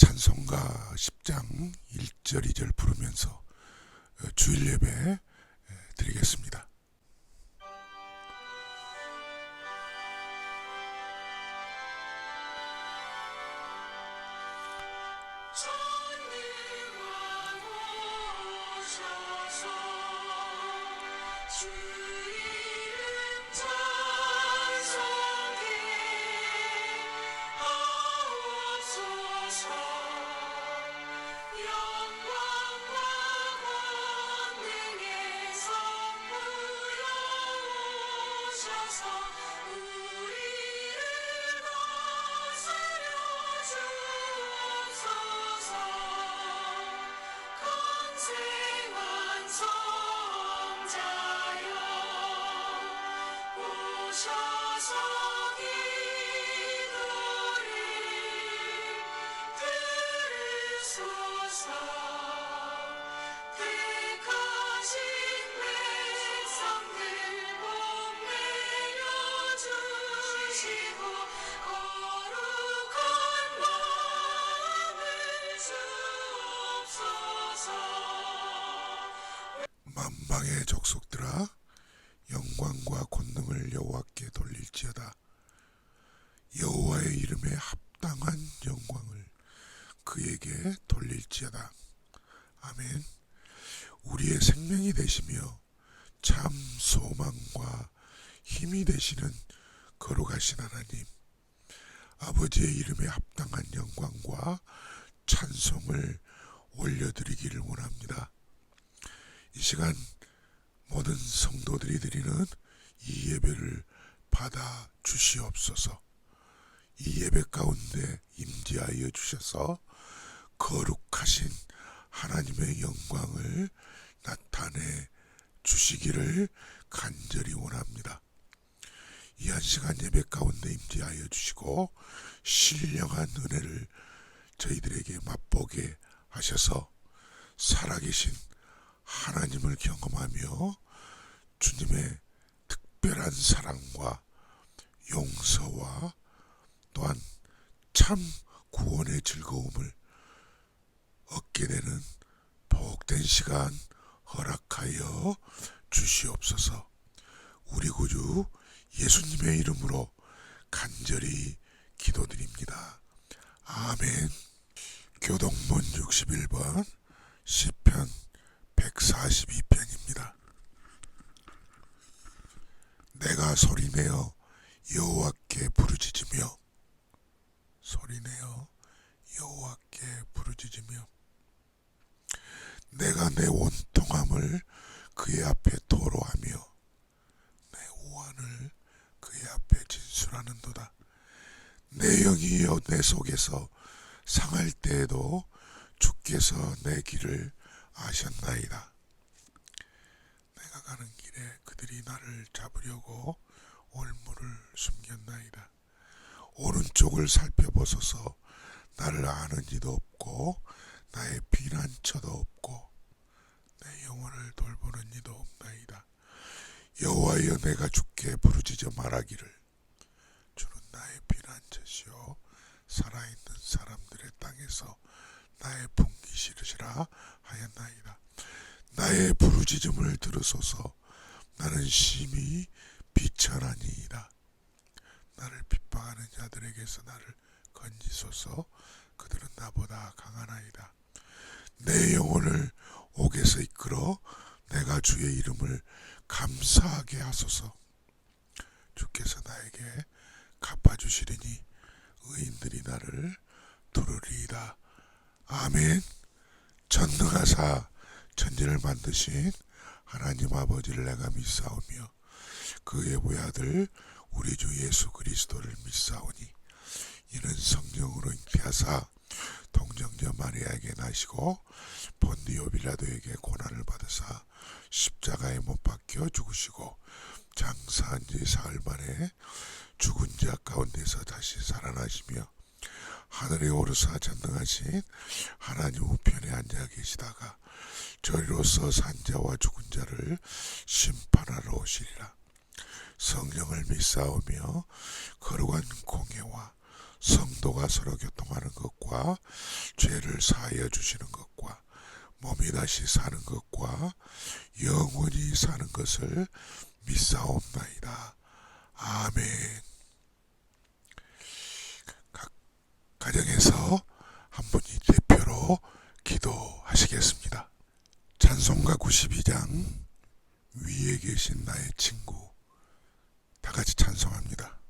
찬송가 10장 1절 2절 부르면서 주일 예배 드리겠습니다. 만방의 족속들아, 영광과 권능을 여호와께 돌릴지어다. 여호와의 이름에 합당한 영광을 그에게 돌릴지어다. 아멘. 우리의 생명이 되시며 참 소망과 힘이 되시는 거룩하신 하나님, 아버지의 이름에 합당한 영광과 찬송을 올려드리기를 원합니다. 이 시간 모든 성도들이 드리는 이 예배를 받아 주시옵소서. 이 예배 가운데 임재하여 주셔서 거룩하신 하나님의 영광을 나타내 주시기를 간절히 원합니다. 이 한 시간 예배 가운데 임재하여 주시고 신령한 은혜를 저희들에게 맛보게 하셔서 살아계신 하나님을 경험하며 주님의 특별한 사랑과 용서와 또한 참 구원의 즐거움을 얻게 되는 복된 시간 허락하여 주시옵소서. 우리 구주 예수님의 이름으로 간절히 기도드립니다. 아멘. 교동문 61번 시편 142편입니다. 내가 소리내어 여호와께 부르짖으며 내가 내 원통함을 그의 앞에 토로하며 내 오한을 그의 앞에 진술하는도다. 내 영이여 내 속에서 상할 때에도 주께서 내 길을 아셨나이다. 내가 가는 길에 그들이 나를 잡으려고 올무를 숨겼나이다. 오른쪽을 살펴보소서. 나를 아는 이도 없고 나의 피난처도 없고 내 영혼을 돌보는 이도 없나이다. 여호와여 내가 주께 부르짖어 말하기를 주는 나의 피난처시요 살아있는 사람들의 땅에서 나의 풍기시르시라 하였나이다. 나의 부르짖음을 들으소서. 나는 심히 비천하니이다. 나를 핍박하는 자들에게서 나를 건지소서. 그들은 나보다 강하나이다. 내 영혼을 옥에서 이끌어 내가 주의 이름을 감사하게 하소서. 주께서 나에게 갚아주시리니 의인들이 나를 두르리이다. 아멘. 전능하사 천지를 만드신 하나님 아버지를 내가 믿사오며 그의 외아들 우리 주 예수 그리스도를 믿사오니 이는 성령으로 잉태하사 동정녀 마리아에게 나시고 본디오 빌라도에게 고난을 받으사 십자가에 못 박혀 죽으시고 장사한 지 사흘 만에 죽은 자 가운데서 다시 살아나시며 하늘에 오르사 전능하신 하나님 우편에 앉아 계시다가 저리로서 산자와 죽은 자를 심판하러 오시리라. 성령을 믿사오며 거룩한 공예와 성도가 서로 교통하는 것과 죄를 사하여 주시는 것과 몸이 다시 사는 것과 영원히 사는 것을 믿사옵나이다. 아멘. 각 가정에서 한 분이 대표로 기도하시겠습니다. 찬송가 92장 위에 계신 나의 친구, 다 같이 찬송합니다.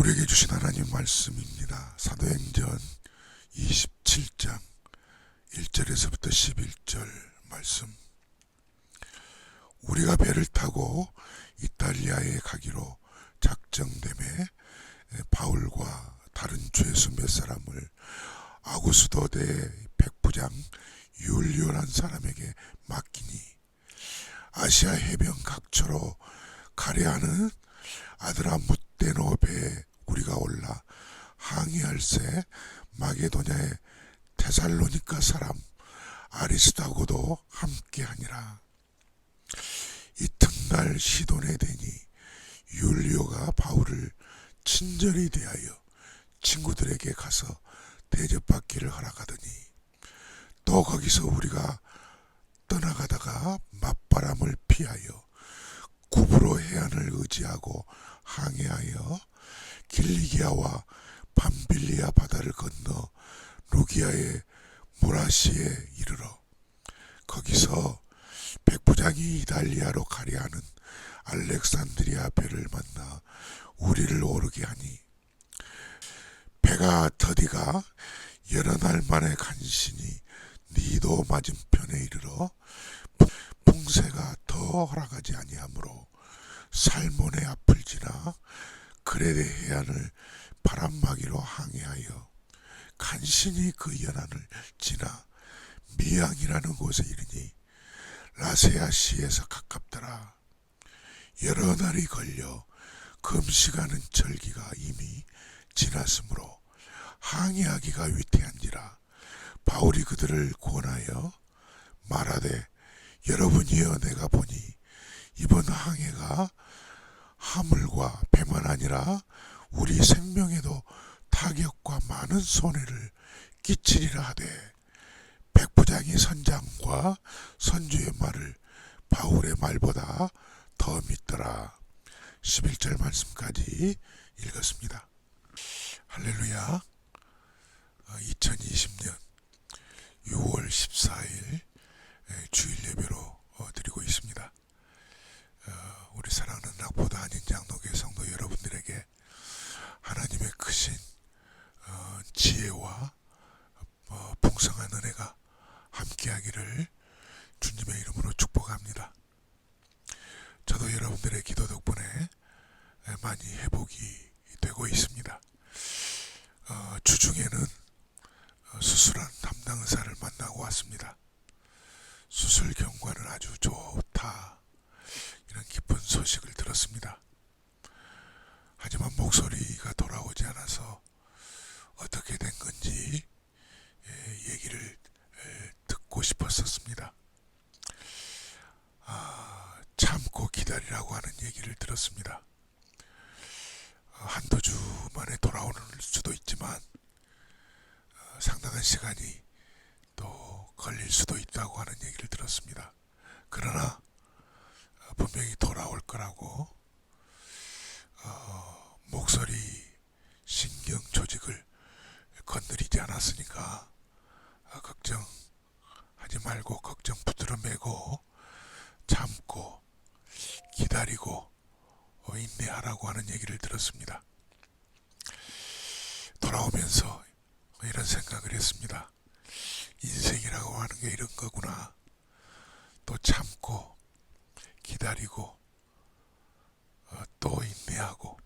우리에게 주신 하나님 말씀입니다. 사도행전 27장 1절에서부터 11절 말씀. 우리가 배를 타고 이탈리아에 가기로 작정됨에 바울과 다른 죄수 몇 사람을 아구스도대 백부장 율리오란 사람에게 맡기니 아시아 해변 각처로 가려하는 아드라 무떼노 배에 우리가 올라 항해할새 마게도냐의 테살로니가 사람 아리스다고도 함께하니라. 이튿날 시돈에 되니 율리오가 바울을 친절히 대하여 친구들에게 가서 대접받기를 허락하더니 또 거기서 우리가 떠나가다가 맞바람을 피하여 구브로 해안을 의지하고 항해하여 길리기아와 밤빌리아 바다를 건너 루기아의 무라시에 이르러 거기서 백부장이 이탈리아로 가려 하는 알렉산드리아 배를 만나 우리를 오르게 하니 배가 더디가 여러 날 만에 간신히 니도 맞은편에 이르러 풍세가 더 허락하지 아니하므로 살몬의 앞을 지나 그레데 해안을 바람막이로 항해하여 간신히 그 연안을 지나 미양이라는 곳에 이르니 라세아시에서 가깝더라. 여러 날이 걸려 금식하는 절기가 이미 지났으므로 항해하기가 위태한지라 바울이 그들을 권하여 말하되 여러분이여 내가 보니 이번 항해가 하물과 배만 아니라 우리 생명에도 타격과 많은 손해를 끼치리라 하되 백부장이 선장과 선주의 말을 바울의 말보다 더 믿더라. 11절 말씀까지 읽었습니다. 할렐루야. 2020년 6월 14일 주일 예배로 드리고 있습니다. 우리 사랑하는 낙보다 한인 장로교회 성도 여러분들에게 하나님의 크신 지혜와 풍성한 은혜가 함께하기를 주님의 이름으로 축복합니다. 저도 여러분들의 기도 덕분에 많이 회복이 되고 있습니다. 주중에는 수술한 담당 의사를 만나고 왔습니다. 수술 경과는 아주 좋다, 이런 기쁜 소식을 들었습니다. 하지만 목소리가 돌아오지 않아서 어떻게 된 건지 얘기를 듣고 싶었었습니다. 참고 기다리라고 하는 얘기를 들었습니다. 한두 주 만에 돌아오는 수도 있지만 상당한 시간이 또 걸릴 수도 있다고 하는 얘기를 들었습니다. 그러나 분명히 돌아올 거라고, 목소리 신경 조직을 건드리지 않았으니까 걱정하지 말고 걱정 붙들어 매고 참고 기다리고 인내하라고 하는 얘기를 들었습니다. 돌아오면서 이런 생각을 했습니다. 인생이라고 하는 게 이런 거구나. 또 참고 기다리고 또 인내하고,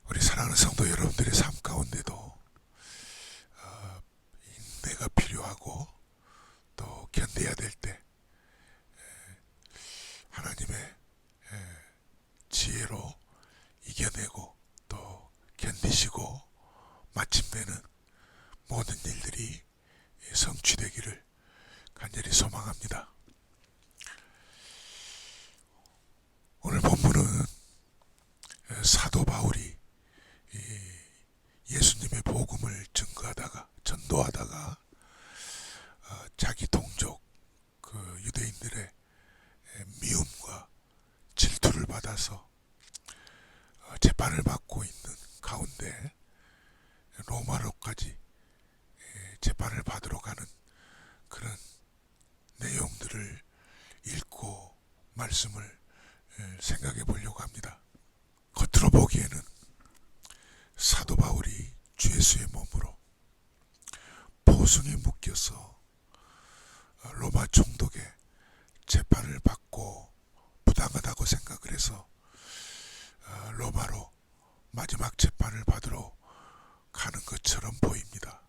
우리 사랑하는 성도 여러분들의 삶 가운데도 인내가 필요하고 또 견뎌야 될 때 하나님의 지혜로 이겨내고 또 견디시고 마침내는 모든 일들이 성취되기를 간절히 소망합니다. 오늘 본문은 사도 바울이 예수님의 복음을 전도하다가 자기 동족 그 유대인들의 미움과 질투를 받아서 재판을 받고 있는 가운데 로마로까지 재판을 받으러 가는 그런 내용들을 읽고 말씀을 생각해 보려고 합니다. 겉으로 보기에는 사도 바울이 주 예수의 몸으로 포승에 묶여서 로마 총독의 재판을 받고 부당하다고 생각을 해서 로마로 마지막 재판을 받으러 가는 것처럼 보입니다.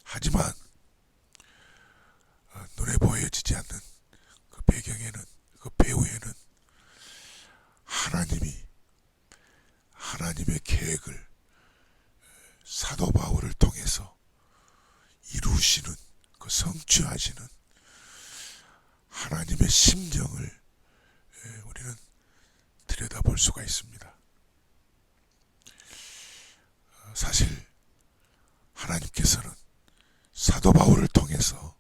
하지만 눈에 보여지지 않는 그 배경에는, 그 배후에는 하나님의 계획을 사도 바울을 통해서 이루시는, 그 성취하시는 하나님의 심정을 우리는 들여다볼 수가 있습니다. 사실 하나님께서는 사도 바울을 통해서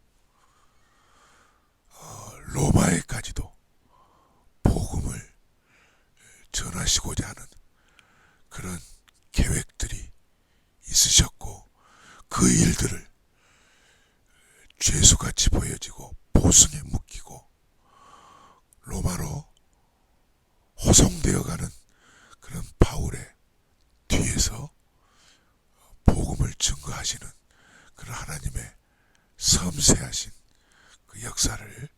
로마에까지도 복음을 전하시고자 하는 그런 계획들이 있으셨고, 그 일들을 죄수같이 보여지고 보승에 묶이고 로마로 호송되어가는 그런 바울의 뒤에서 복음을 증거하시는 그런 하나님의 섬세하신 그 역사를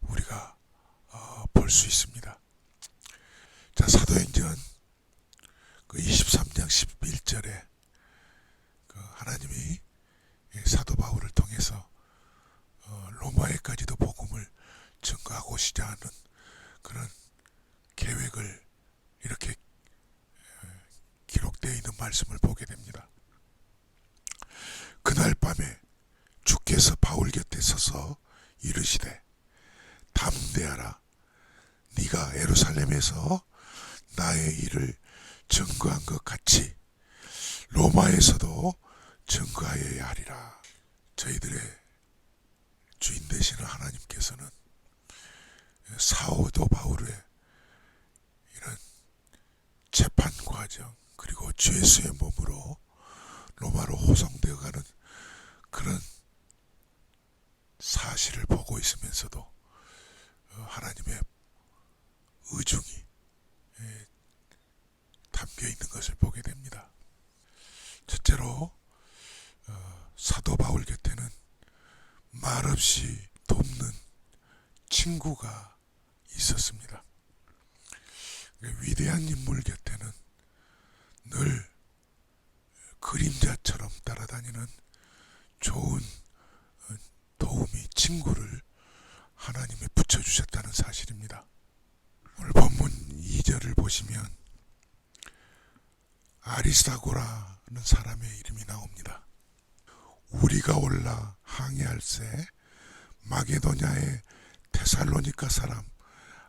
우리가 볼 수 있습니다. 자, 사도행전 그 23장 11절에 그 하나님이 사도 바울을 통해서 로마에까지도 복음을 증거하고시자 하는 책을 이렇게 기록되어 있는 말씀을 보게 됩니다. 그날 밤에 주께서 바울 곁에 서서 이르시되 담대하라. 네가 예루살렘에서 나의 일을 증거한 것 같이 로마에서도 증거하여야 하리라. 저희들의 주인 되시는 하나님께서는 사도 바울의 이런 재판 과정 그리고 주 예수의 몸으로 로마로 호송되어가는 그런 사실을 보고 있으면서도 하나님의 의중이 담겨 있는 것을 보게 됩니다. 첫째로 사도 바울 곁에는 말없이 돕는 친구가 있었습니다. 위대한 인물 곁에는 늘 그림자처럼 따라다니는 좋은 도우미 친구를 하나님이 붙여주셨다는 사실입니다. 오늘 본문 2절을 보시면 아리스다고라는 사람의 이름이 나옵니다. 우리가 올라 항해할새 마게도냐의 데살로니가 사람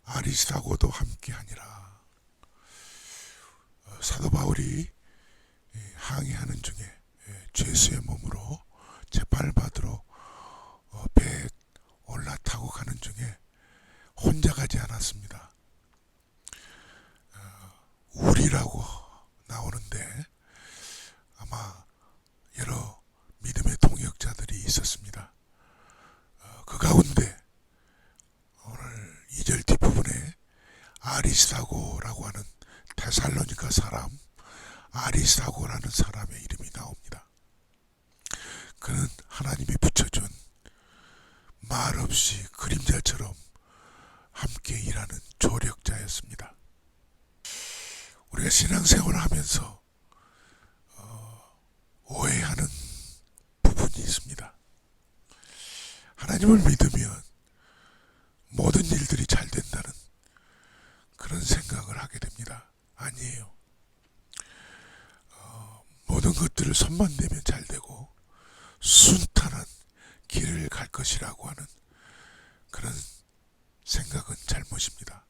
아리스다고도 함께하니라. 사도 바울이 항해하는 중에 죄수의 몸으로 재판을 받으러 배에 올라타고 가는 중에 혼자 가지 않았습니다. 우리라고 나오는데 아마 여러 믿음의 동역자들이 있었습니다. 그 가운데 오늘 2절 뒷부분에 아리스다고라고 하는 데살로니가 사람 아리스다고라는 사람의 이름이 나옵니다. 그는 하나님이 붙여준 말없이 그림자처럼 함께 일하는 조력자였습니다. 우리가 신앙생활을 하면서 오해하는 부분이 있습니다. 하나님을 믿으면 모든 일들이 잘 된다는 그런 생각을 하게 됩니다. 아니에요. 모든 것들을 손만 대면 잘 되고 순탄한 길을 갈 것이라고 하는 그런 생각은 잘못입니다.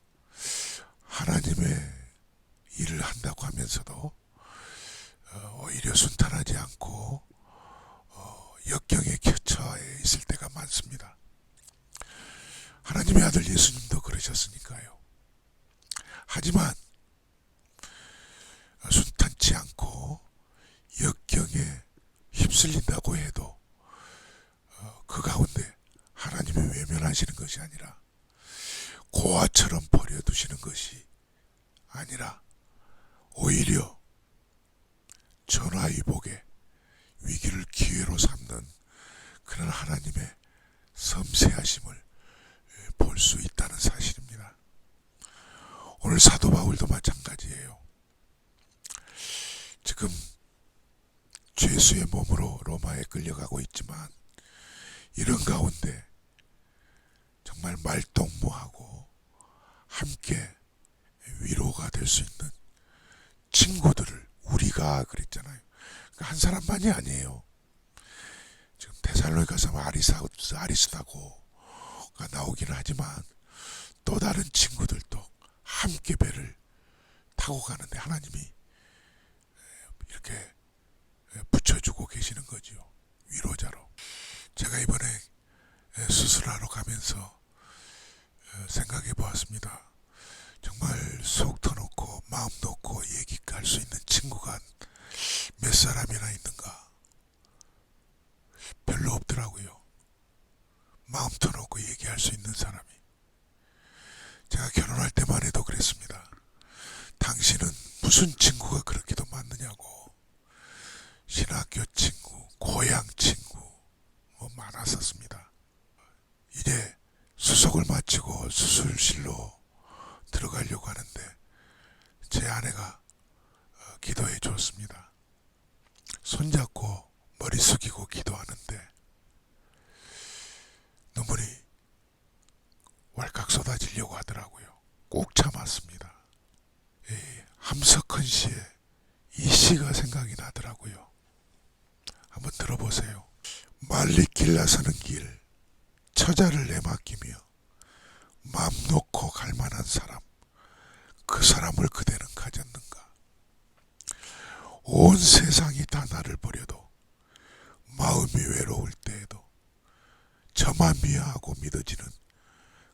하나님의 일을 한다고 하면서도 오히려 순탄하지 않고 역경에 처해 있을 때가 많습니다. 하나님의 아들 예수님도 그러셨으니까요. 하지만 순탄치 않고 역경에 휩쓸린다고 해도 그 가운데 하나님이 외면하시는 것이 아니라 고아처럼 버려두시는 것이 아니라 오히려 전화위복에 위기를 기회로 삼는 그런 하나님의 섬세하심을 볼 수 있다는 사실입니다. 오늘 사도 바울도 마찬가지예요. 지금 죄수의 몸으로 로마에 끌려가고 있지만 이런 가운데 정말 말동무하고 함께 위로가 될 수 있는 친구들을 우리가 그랬잖아요. 그러니까 한 사람만이 아니에요. 지금 데살로니가서 아리스다고가 나오기는 하지만 또 다른 친구들도 함께 배를 타고 가는데 하나님이 이렇게 붙여주고 계시는 거죠. 위로자로. 제가 이번에 수술하러 가면서 생각해 보았습니다. 정말 속 터놓고 마음 놓고 얘기할 수 있는 친구가 몇 사람이나 있는가? 별로 없더라고요. 마음 터놓고 얘기할 수 있는 사람이. 제가 결혼할 때만 해도 그랬습니다. 당신은 무슨 친구가 그렇게도 많느냐고. 신학교 친구, 고향 친구 뭐 많았었습니다. 이제 수속을 마치고 수술실로 들어가려고 하는데 제 아내가 기도해 줬습니다. 손잡고 머리 숙이고 기도하는데 눈물이 왈칵 쏟아지려고 하더라고요. 꼭 참았습니다. 함석헌 씨의 이 시가 생각이 나더라고요. 한번 들어보세요. 말리 길 나서는 길, 처자를 내맡기며 마음 놓고 갈 만한 사람, 그 사람을 그대는 가졌는가. 온 세상이 다 나를 버려도 마음이 외로울 때에도 저만 미워하고 믿어지는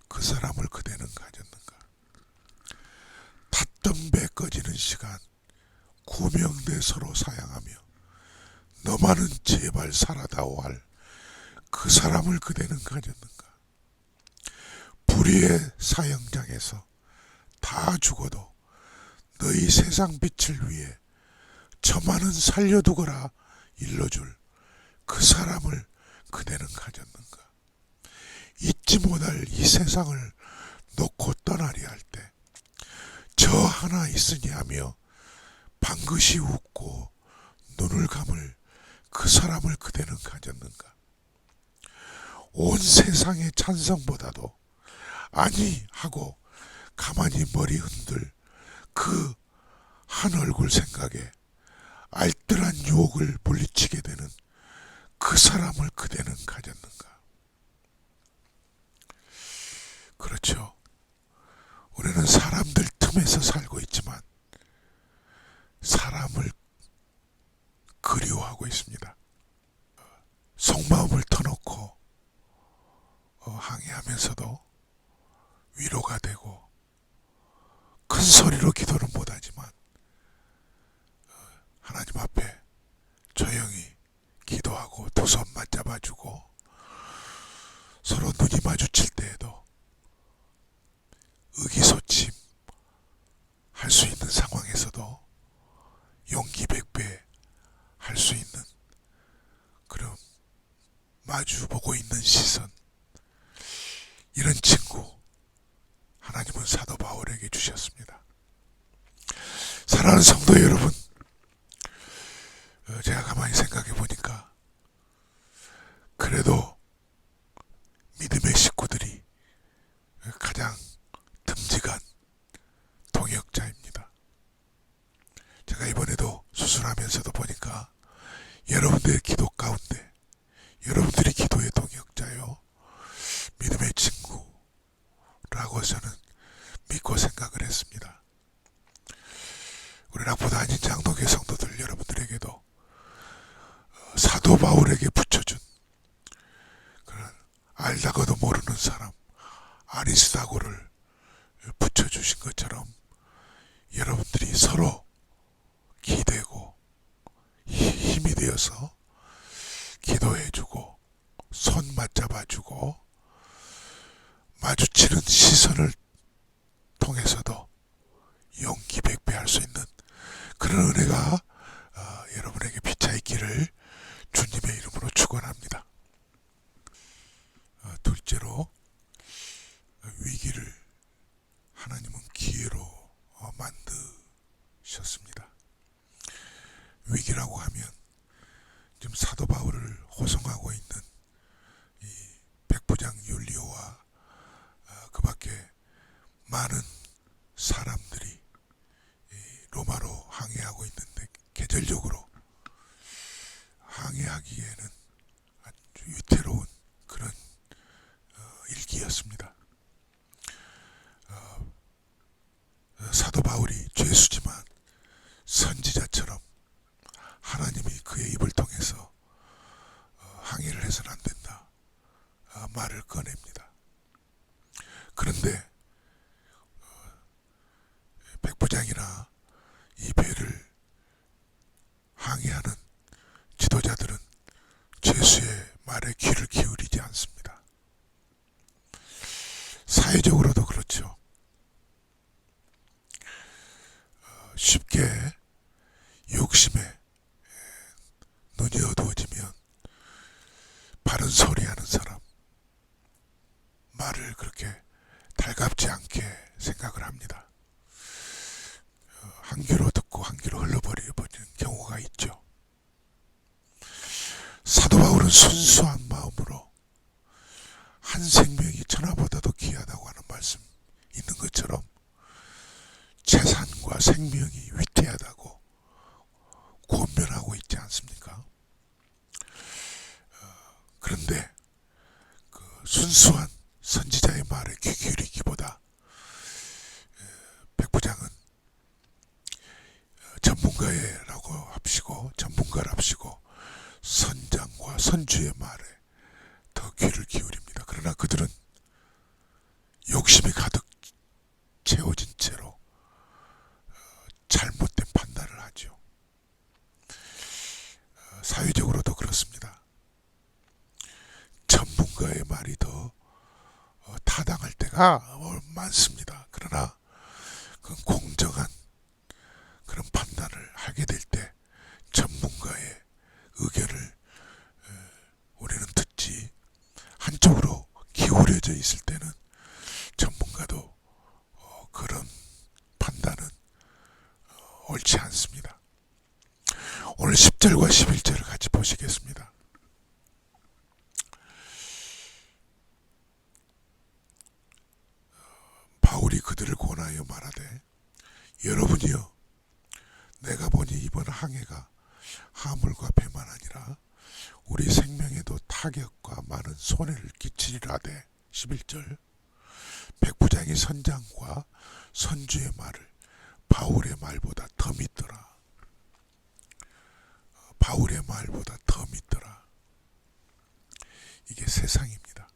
그 사람을 그대는 가졌는가. 탔던 배 꺼지는 시간, 구명대 서로 사양하며 너만은 제발 살아다오 할 그 사람을 그대는 가졌는가. 불의의 사형장에서 다 죽어도 너희 세상 빛을 위해 저만은 살려두거라 일러줄 그 사람을 그대는 가졌는가. 잊지 못할 이 세상을 놓고 떠나려 할 때 저 하나 있으니 하며 방긋이 웃고 눈을 감을 그 사람을 그대는 가졌는가. 온 세상의 찬성보다도 아니 하고 가만히 머리 흔들 그 한 얼굴 생각에 알뜰한 유혹을 물리치게 되는 그 사람을 그대는 가졌는가. 그렇죠. 우리는 사람들 틈에서 살고 있지만 사람을 그리워하고 있습니다. 속마음을 터놓고 항의하면서도 위로가 되고 큰 소리로 기도는 못하지만 하나님 앞에 조용히 기도하고 두 손 맞잡아주고 서로 눈이 마주칠 때에도 의기소침 할 수 있는 상황에서도 용기 백배 할 수 있는 그런 마주보고 있는 시선, 이런 친구 하나님은 사도 바울에게 주셨습니다. 사랑하는 성도 여러분, 제가 가만히 생각해 보니까 그래도 믿음의 식구들이 가장 듬직한 동역자입니다. 제가 이번에도 수술하면서도 보니까 여러분들의 기도 가운데 여러분들이 기도의 동역자요, 믿음의 친구라고 저는 믿고 생각을 했습니다. 우리 낙보다 아닌 장로교 성도들 여러분들에게도 사도 바울에게 붙여준 그런 알다가도 모르는 사람 아리스다고를 붙여주신 것처럼 여러분들이 서로 기대고 힘이 되어서 기도해주고 손 맞잡아주고 마주치는 시선을 통해서도 용기 백배할 수 있는 그런 은혜가 여러분에게 비차있기를 주님의 이름으로 축원합니다. 둘째로, 위기를 하나님은 기회로 만드셨습니다. 위기라고 하면 지금 사도 바울을 호송하고 있는 이 백부장 율리오와 그 밖에 많은 사람들이 로마로 항해하고 있는데 계절적으로 항해하기에는 아주 위태로운 그런 일기였습니다. 사도 바울이 죄수지만 선지자처럼 하나님이 그의 입을 통해서 항해를 해서는 안 된다 말을 꺼냅니다. 그런데 백부장이나 이 배를 항해하는 지도자들은 죄수의 말에 귀를 기울이지 않습니다. 사회적으로도 그렇죠. 쉽게 욕심에 눈이 어두워지면 바른 소리 하는 사람, 말을 그렇게 달갑지 않게 생각을 합니다. 한 귀로 듣고 한 귀로 흘러버리는 경우가 있죠. 사도 바울은 순수한 마음으로 한 생명이 천하보다도 귀하다고 하는 말씀 있는 것처럼 재산과 생명을 생명이 위태하다고 권면하고 있지 않습니까? 그런데 그 순수한 선지자의 말에 귀 기울이기보다 백부장은 전문가랍시고 선장과 선주의 말에 더 귀를 기울입니다. 그러나 그들은 욕심이 가득 채워진 채로 잘못된 판단을 하죠. 사회적으로도 그렇습니다. 전문가의 말이 더 타당할 때가 많습니다. 그러나 그 공정한 그런 판단을 하게 될 때 전문가의 의견을 우리는 듣지, 한쪽으로 기울여져 있을 때는 전문가도 그런 판단은 옳지 않습니다. 오늘 10절과 11절을 같이 보시겠습니다. 바울이 그들을 권하여 말하되 여러분이여 내가 보니 이번 항해가 하물과 배만 아니라 우리 생명에도 타격과 많은 손해를 끼치리라되 11절 백부장이 선장과 선주의 말을 바울의 말보다 더 믿더라. 바울의 말보다 더 믿더라. 이게 세상입니다.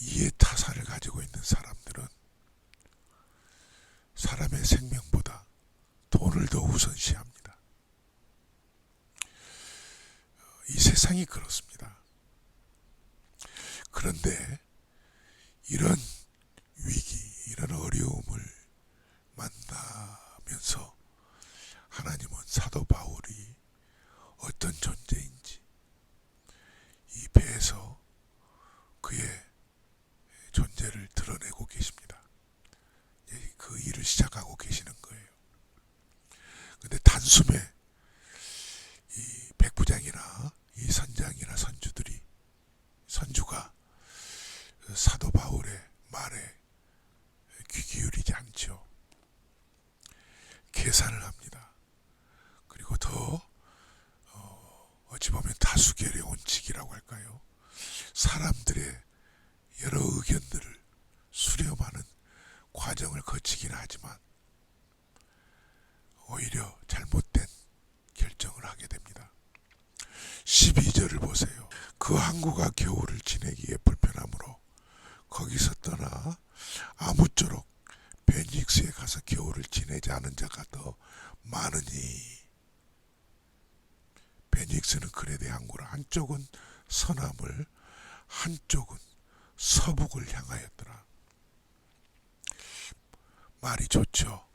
이해 타산을 가지고 있는 사람들은 사람의 생명보다 돈을 더 우선시합니다. 이 세상이 그렇습니다. 그런데 이런 위기, 이런 어려움을 만나면서 하나님은 사도 바울이 어떤 존재인지 이 배에서 그의 존재를 드러내고 계십니다. 그 일을 시작하고 계시는 거예요. 근데 단숨에 이 백부장이나 이 선장이나 선주가 사도 바울의 말에 귀 기울이지 않죠. 계산을 합니다. 그리고 더 어찌 보면 다수결의 원칙이라고 할까요? 사람들의 여러 의견들을 수렴하는 과정을 거치긴 하지만 오히려 잘못된 결정을 하게 됩니다. 12절을 보세요. 그 항구가 겨울을 지내기에 불편하므로 거기서 떠나 아무쪼록 베닉스에 가서 겨울을 지내지 않은 자가 더 많으니 베닉스는 그레데 항구라. 한쪽은 서남을 한쪽은 서북을 향하였더라. 말이 좋죠.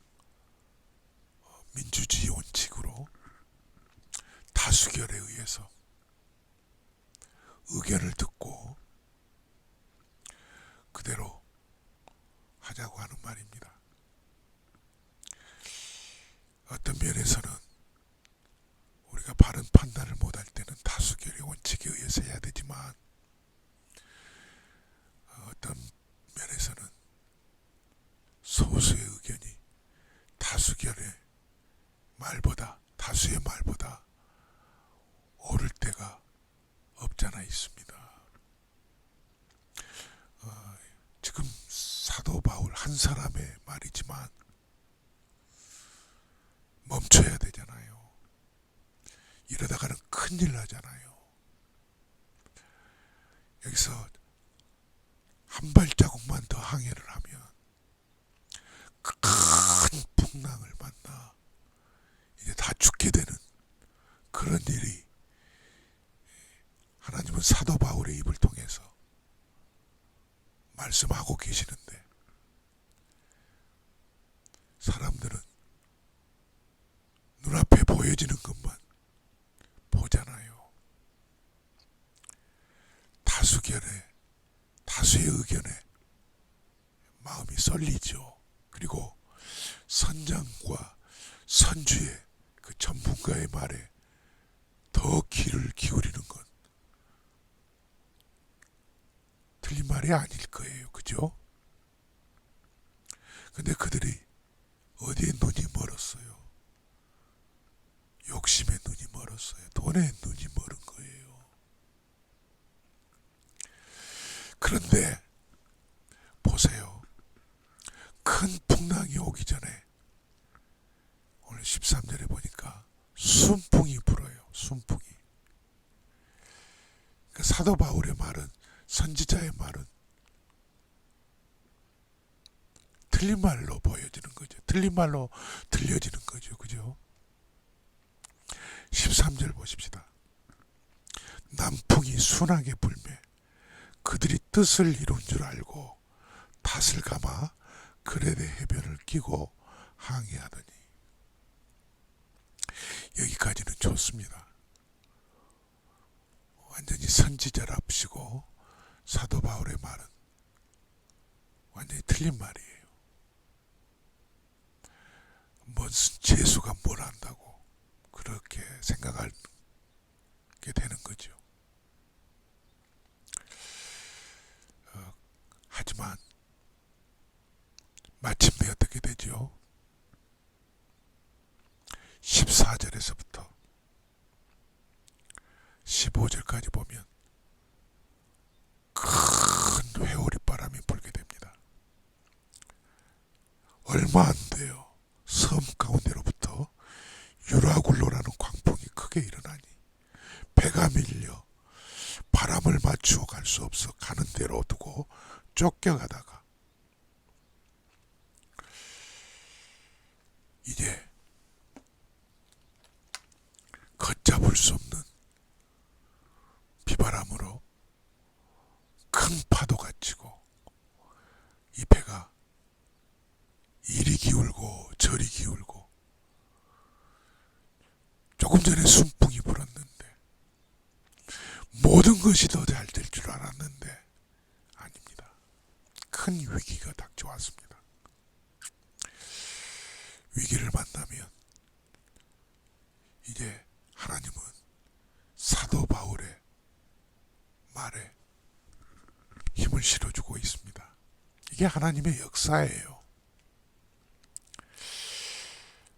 민주주의 원칙으로 다수결에 의해서 의견을 듣고 그대로 하자고 하는 말입니다. 어떤 면에서는 우리가 바른 판단을 못할 때는 다수결의 원칙에 의해서 해야 되지만 어떤 면에서는 소수의 의견이 다수의 말보다 옳을 때가 없잖아 있습니다. 지금 사도 바울 한 사람의 말이지만 멈춰야 되잖아요. 이러다가는 큰일 나잖아요. 여기서 한 발자국만 더 항해를 하면 큰 풍랑을 만나 이제 다 죽게 되는 그런 일이 하나님은 사도 바울의 입을 통해서 말씀하고 계시는데 사람들은 눈앞에 보여지는 것만 보잖아요. 다수의 의견에 마음이 쏠리죠. 그리고 선장과 선주의 그 전문가의 말에 더 귀를 기울이는 건 틀린 말이 아닐 거예요. 그죠? 근데 그들이 어디에 눈이 멀었어요? 욕심에 눈이 멀었어요. 돈에 눈이 멀은 거예요. 그런데 보세요. 큰 풍랑이 오기 전에 오늘 13절에 보니까 순풍이 불어요. 순풍이. 그러니까 사도 바울의 말은, 선지자의 말은 틀린 말로 보여지는 거죠. 틀린 말로 들려지는 거죠. 그죠? 13절 보십시다. 남풍이 순하게 불매 그들이 뜻을 이룬 줄 알고 탓을 감아 그레데 해변을 끼고 항해하더니. 여기까지는 좋습니다. 완전히 선지자랍시고 사도 바울의 말은 완전히 틀린 말이에요. 무슨 재수가 뭘 안다고 그렇게 생각하게 되는 거죠. 하지만 마침내 어떻게 되죠? 14절에서부터 15절까지 보면 큰 회오리 바람이 불게 됩니다. 얼마 안 돼요. 섬 가운데로부터 유라굴로라는 광풍이 크게 일어나니 배가 밀려 바람을 맞추어 갈 수 없어 가는 대로 두고 쫓겨가다가 이제 걷잡을 수 없는 비바람으로 큰 파도가 치고 이 배가 이리 기울고 저리 기울고 조금 전에 순풍이 불었는데 모든 것이 더 잘 될 줄 알았는데 아닙니다. 큰 위기가 닥쳐왔습니다. 위기를 만나면 이제 하나님은 사도 바울의 말에 힘을 실어주고 있습니다. 이게 하나님의 역사예요.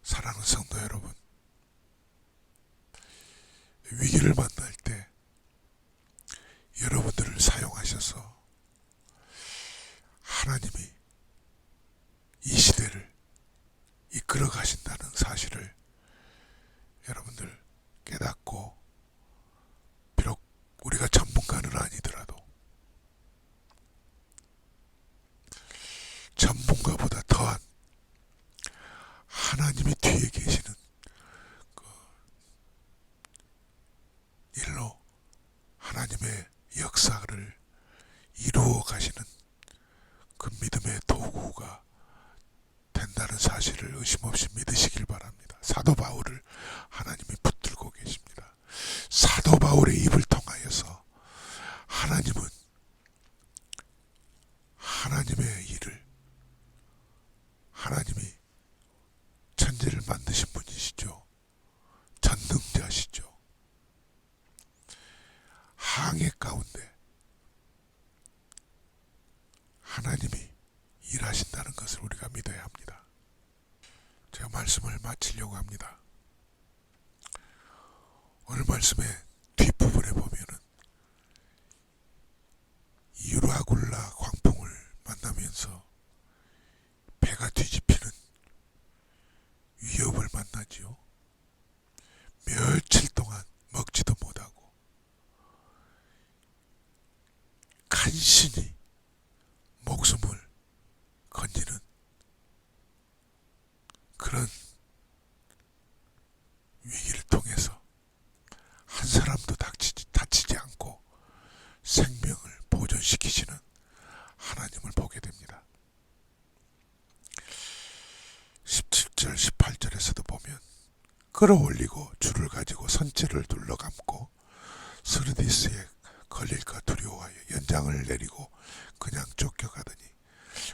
사랑하는 성도 여러분, 위기를 만날 때 여러분들을 사용하셔서 하나님이 이 시대를 이끌어 가신다는 사실을 여러분들 깨닫고, 비록 우리가 전문가는 아니더라도 전문가보다 더한 하나님이 뒤에 계시는 그 일로 하나님의 역사를 이루어 가시는 그 믿음의 도구가 된다는 사실을 의심 없이 믿으시길 바랍니다. 사도 바울을 하나님이 붙들고 계십니다. 사도 바울의 입을 통하여서 하나님은 하나님의 일을, 하나님이 천지를 만드신 분이시죠. 전능자시죠. 항해 가운데 하나님이 일하신다는 것을 우리가 믿어야 합니다. 제가 말씀을 마치려고 합니다. 오늘 말씀의 뒷부분에 보면은 유라굴라 광풍을 만나면서 배가 뒤집히는 위협을 만나지요. 며칠 동안 먹지도 못하고 간신히 목숨을 건지는 그런 위기를 통해서 한 사람도 다치지 않고 생명을 보존시키시는 하나님을 보게 됩니다. 17절 18절에서도 보면 끌어올리고 줄을 가지고 선체를 둘러감고 스르디스에 걸릴까 두려워하여 연장을 내리고 그냥 쫓겨가더니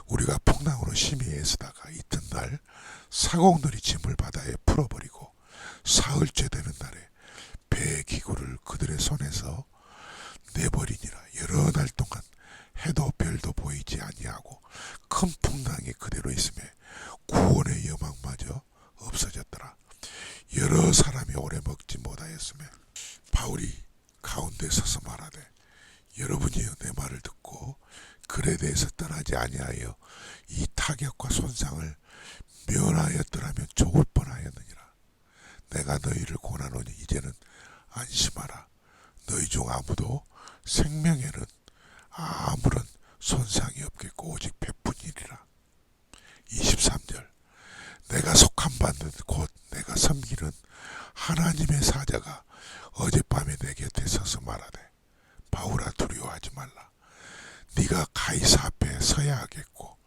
우리가 풍랑으로 심히 애쓰다가 이튿날 사공들이 짐을 바다에 풀어버리고 사흘째 되는 날에 배의 기구를 그들의 손에서 내버리니라. 여러 날 동안 해도 별도 보이지 아니하고 큰 풍랑이 그대로 있음에 오래 먹지 못하였으며 바울이 가운데 서서 말하되 여러분이여 내 말을 듣고 글에 대해서 떠나지 아니하여 이 타격과 손상을 면하였더라면 좋을 뻔하였느니라. 내가 너희를 권하노니 이제는 안심하라. 너희 중 아무도 생명에는 아무런 손상이 없겠고 오직 배뿐이리라. 23절 내가 속한 바는 곧 내가 섬기는 하나님의 사자가 어젯밤에 내 곁에 서서 말하되 바울아 두려워하지 말라. 네가 가이사 앞에 서야 하겠고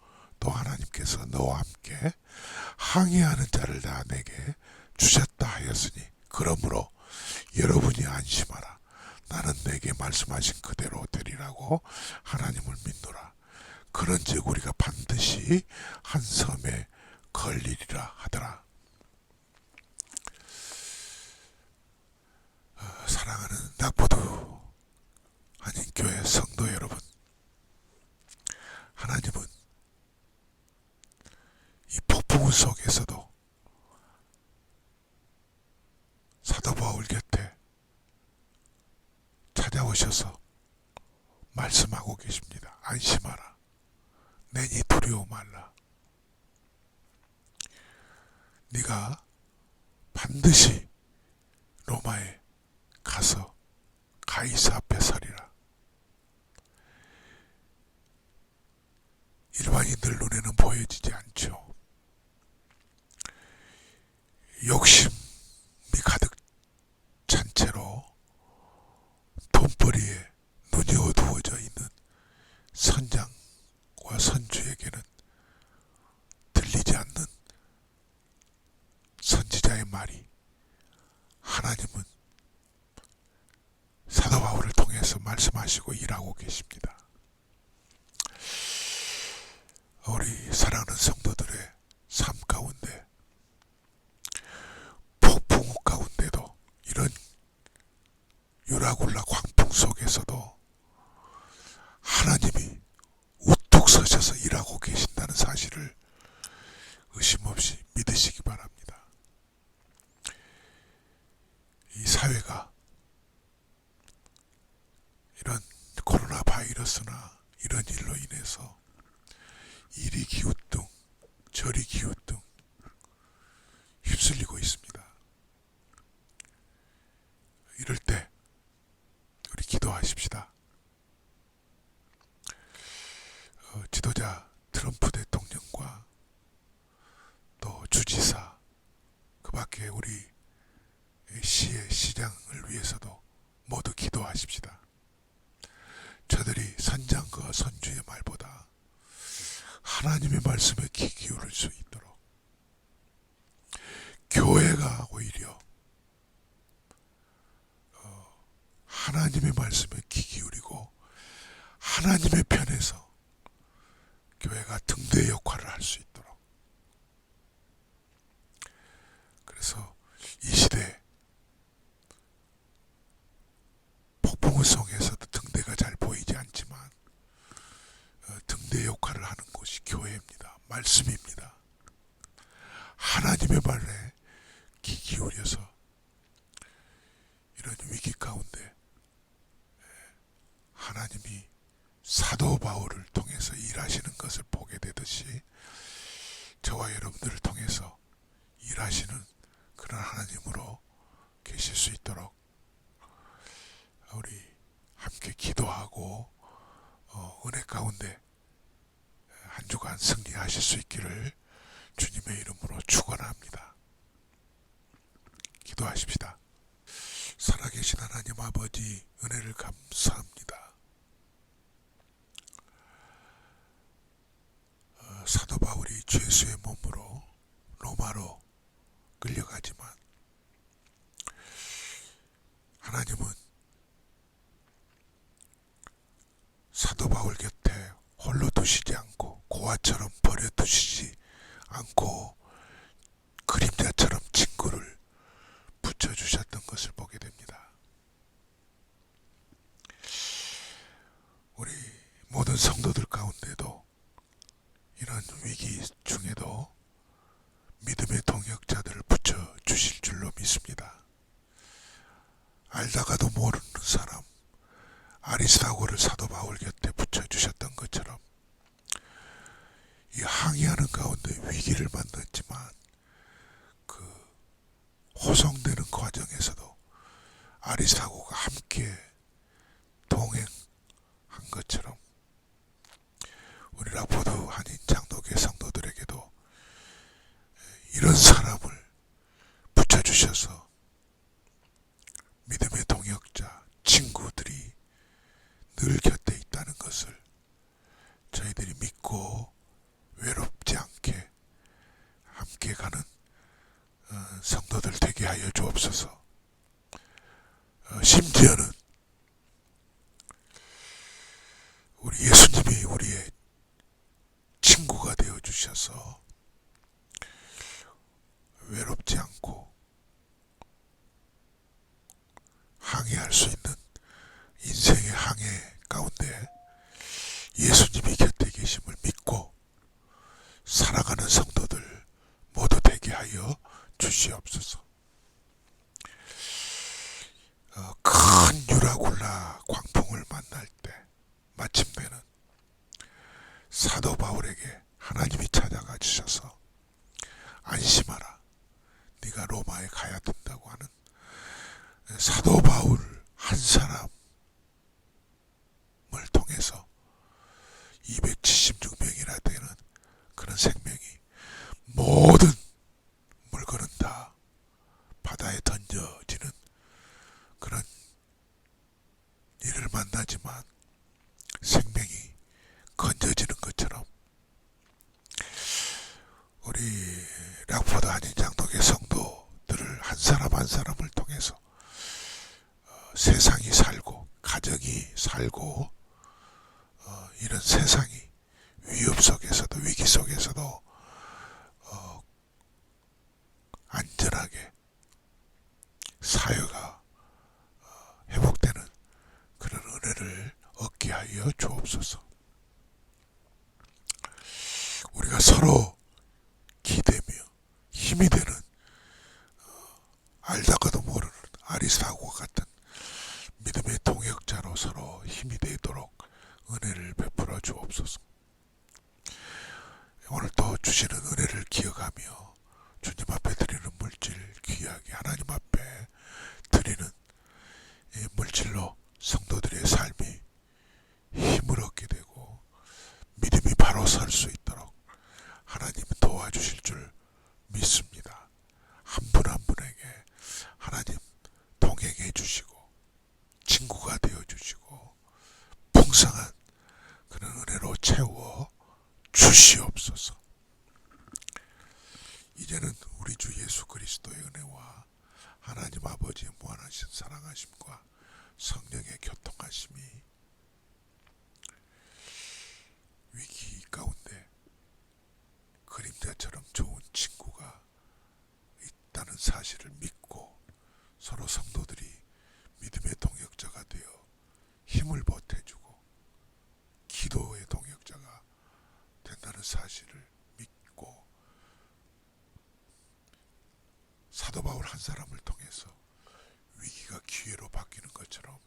또 하나님께서 너와 함께 항해하는 자를 다 내게 주셨다 하였으니 그러므로 여러분이 안심하라. 나는 내게 말씀하신 그대로 되리라고 하나님을 믿노라. 그런즉 우리가 반드시 한 섬에 걸리리라 하더라. 사랑하는 낙포도 아닌 교회 성도 여러분, 하나님은 이 폭풍 속에서도 사도 바울 곁에 찾아오셔서 말씀하고 계십니다. 안심하라. 내니 두려워 말라. 네가 반드시 로마에 가서 가이사 앞에 서리라. 일반인들 눈에는 보여지지 않죠. 욕심이 가득 찬 채로 돈벌이에 눈이 어두워져 있는 선장과 선주에게는 들리지 않는 선지자의 말이 하나님은 사도 바울을 통해서 말씀하시고 일하고 계십니다. 우리 사랑하는 성도들의 삶 가운데 폭풍 가운데도 이런 유라굴라 광풍 속에서도 하나님이 우뚝 서셔서 일하고 계신다는 사실을 의심 없이 믿으시기 바랍니다. 이 사회가 이런 코로나 바이러스나 이런 일로 인해서 이리 기우뚱 저리 기우뚱 휩쓸리고 있습니다. 이럴 때 우리 기도하십시다. 지도자 트럼프 대통령과 또 주지사 그 밖에 우리 시의 시장을 위해서도 모두 기도하십시다. 저들이 선장과 선주의 말보다 하나님의 말씀에 귀 기울일 수 있도록 교회가 오히려 하나님의 말씀에 귀 기울이고 하나님의 편에서 교회가 등대 역할을 할 수 있도록, 그래서 이 시대 폭풍우 속에서도 등대가 잘 보이지 않지만 등대 역할을 하는 곳이 교회입니다. 말씀입니다. 하나님의 말에 귀 기울여서 이런 위기 가운데 하나님이 사도 바울을 통해서 일하시는 것을 보게 되듯이 저와 여러분들을 통해서 일하시는 그런 하나님으로 계실 수 있도록 우리 함께 기도하고 은혜 가운데 한 주간 승리하실 수 있기를 주님의 이름으로 축원합니다. 기도하십시다. 살아계신 하나님 아버지, 은혜를 감사합니다. 사도 바울이 죄수의 몸으로 로마로 끌려가지만 하나님은 사도 바울 곁에 홀로 두시지 않고 고아처럼 버려두시지 않고 그림자처럼 친구를 붙여주셨던 것을 보게 됩니다. 우리 모든 성도들 가운데도 이런 위기 중에도 믿음의 동역자들을 붙여주실 줄로 믿습니다. 알다가도 모르는 사람 아리스다고를 사도 바울 곁에 붙여주셨던 것처럼 이 항의하는 가운데 위기를 만났지만 그 호송되는 과정에서도 아리스다고가 함께 동행한 것처럼 우리 라포드 한인 장로교 성도들에게도 이런 사람을 붙여주셔서 믿음의 동역자, 친구들이 늘 곁에 있다는 것을 저희들이 믿고 외롭지 않게 함께 가는 성도들 되게 하여 주옵소서. 심지어는 우리 예수님이 우리의 친구가 되어 주셔서 외롭지 않고 항해할 수 있는 인생의 항해 가운데 예수님이 곁에 계심을 믿고 살아가는 성도들 모두 되게 하여 주시옵소서. 큰 유라굴라 광풍을 만날 때 마침내는 사도 바울에게 하나님이 찾아가 주셔서 안심하라, 네가 로마에 가야 된다고 하는 사도 바울 한 사람을 통해서 276명이나 되는 그런 생명이 모든 물건은 다 바다에 던져지는 그런 일을 만나지만 생명이 건져지는 것처럼 우리 락포드 한인 장로교 성도들을 한 사람 한 사람을 통해서 세상이 살고 가정이 살고 이런 세상이 위협 속에서도 위기 속에서도 안전하게 사회가 회복되는 그런 은혜를 얻게 하여 주옵소서. 우리가 서로 기대며 힘이 되는 알다가도 모르는 아리스다고와 같은 믿음의 동역자로 서로 힘이 되도록 은혜를 베풀어 주옵소서. 오늘 또 주시는 은혜를 기억하며 주님 앞에 드리는 물질 귀하게 하나님 앞에 드리는 이 물질로 성도들의 삶이 힘을 얻게 되고 믿음이 바로 설 수 있도록 하나님이 도와주실 줄 믿습니다. 한 분 한 분에게 하나님 동행해 주시고 친구가 되어 주시고 풍성한 그런 은혜로 채워 주시옵소서. 이제는 우리 주 예수 그리스도의 은혜와 하나님 아버지의 무한하신 사랑하심과 성령의 교통하심이 위기 가운데 그림자처럼 좋은 친구가 있다는 사실을 믿고 서로 성도들이 믿음의 동역자가 되어 힘을 보태주고 기도의 동역자가 된다는 사실을 믿고 사도 바울 한 사람을 통해서 위기가 기회로 바뀌는 것처럼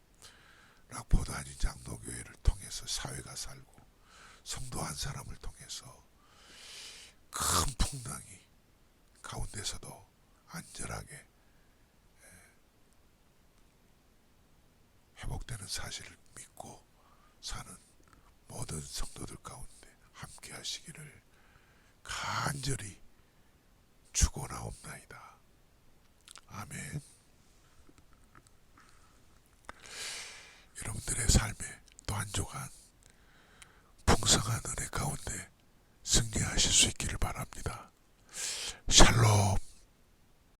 락포드 한인 장로교회를 통해서 사회가 살고 성도 한 사람을 통해서 큰 풍랑이 가운데서도 안전하게 회복되는 사실을 믿고 사는 모든 성도들 가운데 함께 하시기를 간절히 축원하옵나이다. 아멘. 여러분들의 삶에 또 한 주간 풍성한 은혜 가운데 승리하실 수 있기를 바랍니다. 샬롬.